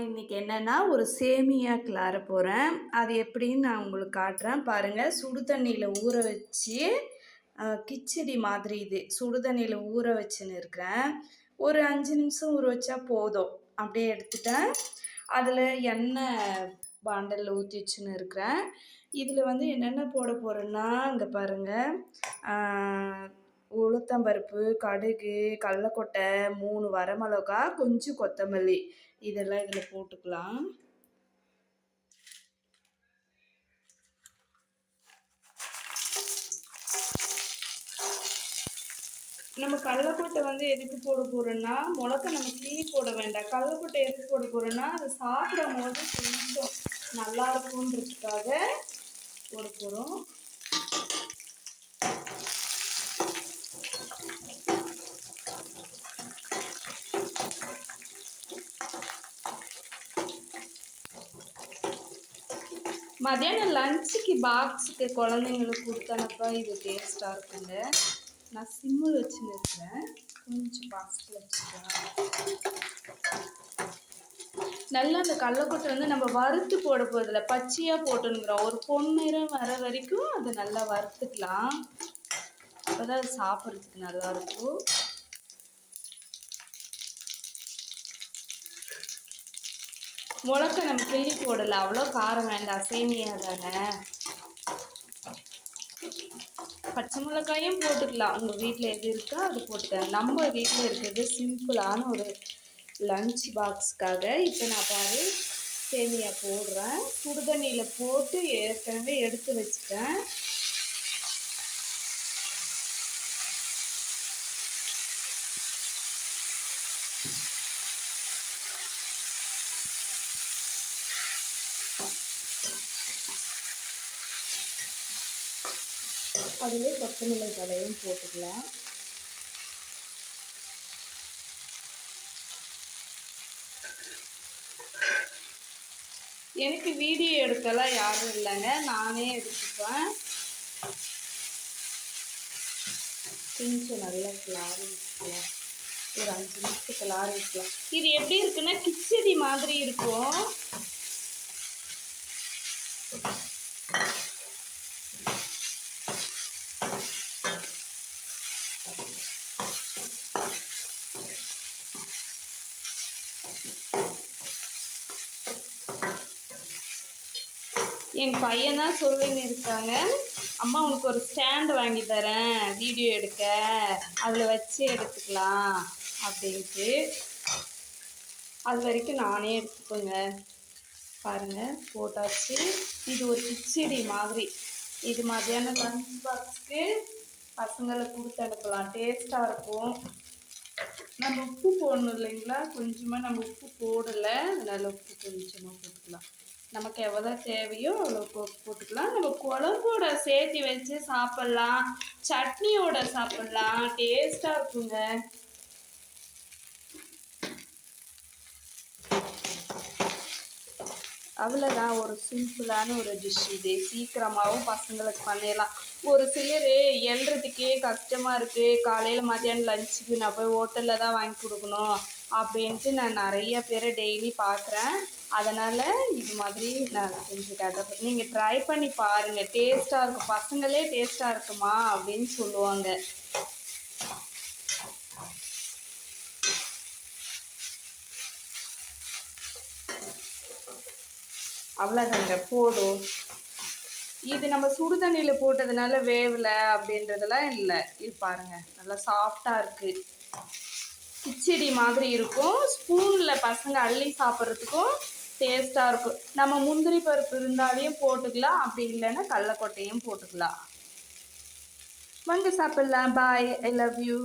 இன்னைக்கு என்னன்னா ஒரு சேமியா கிளற போகிறேன். அது எப்படின்னு நான் உங்களுக்கு காட்டுறேன் பாருங்கள். சுடு தண்ணியில் ஊற வச்சு கிச்சடி மாதிரி இது சுடு தண்ணியில் ஊற வச்சுன்னு இருக்கிறேன். ஒரு 5 நிமிஷம் ஊற வச்சா போதும். அப்படியே எடுத்துட்டேன். அதில் எண்ணெய் பாண்டலில் ஊற்றி வச்சுன்னு இருக்கிறேன். இதில் என்னென்ன போட போகிறேன்னா இங்கே பாருங்கள், உளுத்தம்பருப்பு, கடுகு, கடலக்கொட்டை, 3 வரமிளகா, கொஞ்சம் கொத்தமல்லி இதெல்லாம் இதில் போட்டுக்கலாம். நம்ம கடலக்கொட்டை எதுக்கு போட போகிறோன்னா, மிளகா நம்ம கிள்ளி போட வேண்டாம். கடலக்கொட்டை எதுக்கு போட போகிறோன்னா, அது சாப்பிடும் போது கொஞ்சம் நல்லா இருக்குன்றதுக்காக போட போகிறோம். மதியானம் லஞ்சுக்கு பாக்ஸுக்கு குழந்தைங்களுக்கு கொடுத்தனப்பா இது டேஸ்ட்டாக இருக்குங்க. நான் சிம்மில் வச்சுன்னு இருக்கிறேன். கொஞ்சம் பாக்ஸில் வச்சுக்கலாம். நல்லா அந்த கடலக்கொட்டை நம்ம வறுத்து போட போதில்ல, பச்சையாக போட்டுங்கிறோம். ஒரு பொன்னிறம் வர வரைக்கும் அதை நல்லா வறுத்துக்கலாம். அப்போ தான் அது சாப்பிட்றதுக்கு நல்லாயிருக்கும். மிளகா நம்ம கிள்ளி போடலை, அவ்வளோ காரம் வேண்டாம், சேமியா தானே. பச்சை மிளகாயும் போட்டுக்கலாம், உங்கள் வீட்டில் எது இருக்கோ அது போட்டுக்கலாம். நம்ம வீட்டில் இருக்கிறது சிம்பிளான ஒரு லஞ்ச் பாக்ஸுக்காக. இப்போ நான் சேமியா போடுறேன். சுடுதண்ணியில் போட்டு ஏற்கனவே எடுத்து வச்சுட்டேன். அதிலே கொத்தமல்லி தழையும் போட்டுக்கலாம். எனக்கு வீடியோ எடுக்கலாம் யாரும் இல்லைங்க, நானே எடுத்துப்பேன். கொஞ்சம் நல்லா கிளாரி வச்சுக்கலாம், ஒரு 5 நிமிஷத்துக்கு கிளாரி வைக்கலாம். இது எப்படி இருக்குன்னா கிச்சடி மாதிரி இருக்கும். என் பையன் தான் சொல்லின்னு இருக்காங்க, அம்மா உனக்கு ஒரு ஸ்டாண்டு வாங்கி தரேன் வீடியோ எடுக்க, அதில் வச்சு எடுத்துக்கலாம் அப்படின்ட்டு. அது வரைக்கும் நானே எடுத்துக்கோங்க. பாருங்கள் போட்டாச்சு. இது ஒரு கிச்சடி மாதிரி. இது மதியானம் லஞ்ச் பாக்ஸுக்கு பசங்களை கொடுத்து அனுப்பலாம், டேஸ்ட்டாக இருக்கும். நம்ம உப்பு போடணும் இல்லைங்களா, கொஞ்சமாக நம்ம உப்பு போடலை, அதனால் உப்பு கொஞ்சமாக போட்டுக்கலாம். நமக்கு எவ்வளோ தேவையோ அவ்வளோ போட்டுக்கலாம். நம்ம குழம்போட சேர்த்து வச்சு சாப்பிட்லாம், சட்னியோட சாப்பிட்லாம், டேஸ்ட்டாக இருக்குங்க. அவ்வளோதான், ஒரு சிம்பிளான ஒரு டிஷ். இது சீக்கிரமாகவும் பசங்களுக்கு பண்ணிடலாம். ஒரு சிலர் எழுறதுக்கே கஷ்டமாக இருக்குது, காலையில் மதியானம் லஞ்சுக்கு நான் போய் ஹோட்டலில் தான் வாங்கி கொடுக்கணும் அப்படின்ட்டு நான் நிறைய பேரை டெய்லி பார்க்குறேன். அதனால் இது மாதிரி நான் செஞ்சு காட்டுறேன். நீங்கள் ட்ரை பண்ணி பாருங்கள், டேஸ்ட்டாக இருக்கும். பசங்களே டேஸ்ட்டாக இருக்குமா அப்படின்னு சொல்லுவாங்க. அவ்வளோதாங்க, போதும். இது நம்ம சுடு தண்ணியில் போட்டதுனால வேவலை அப்படின்றதெல்லாம் இல்லை. இது பாருங்கள், நல்லா சாஃப்டாக இருக்குது, கிச்சடி மாதிரி இருக்கும். ஸ்பூனில் பசங்க அள்ளி சாப்பிட்றதுக்கும் டேஸ்ட்டாக இருக்கும். நம்ம முந்திரி பருப்பு இருந்தாலையும் போட்டுக்கலாம், அப்படி இல்லைன்னா கடலக்கொட்டையும் போட்டுக்கலாம். வாங்க சாப்பிட்லாம். பாய், ஐ லவ் யூ.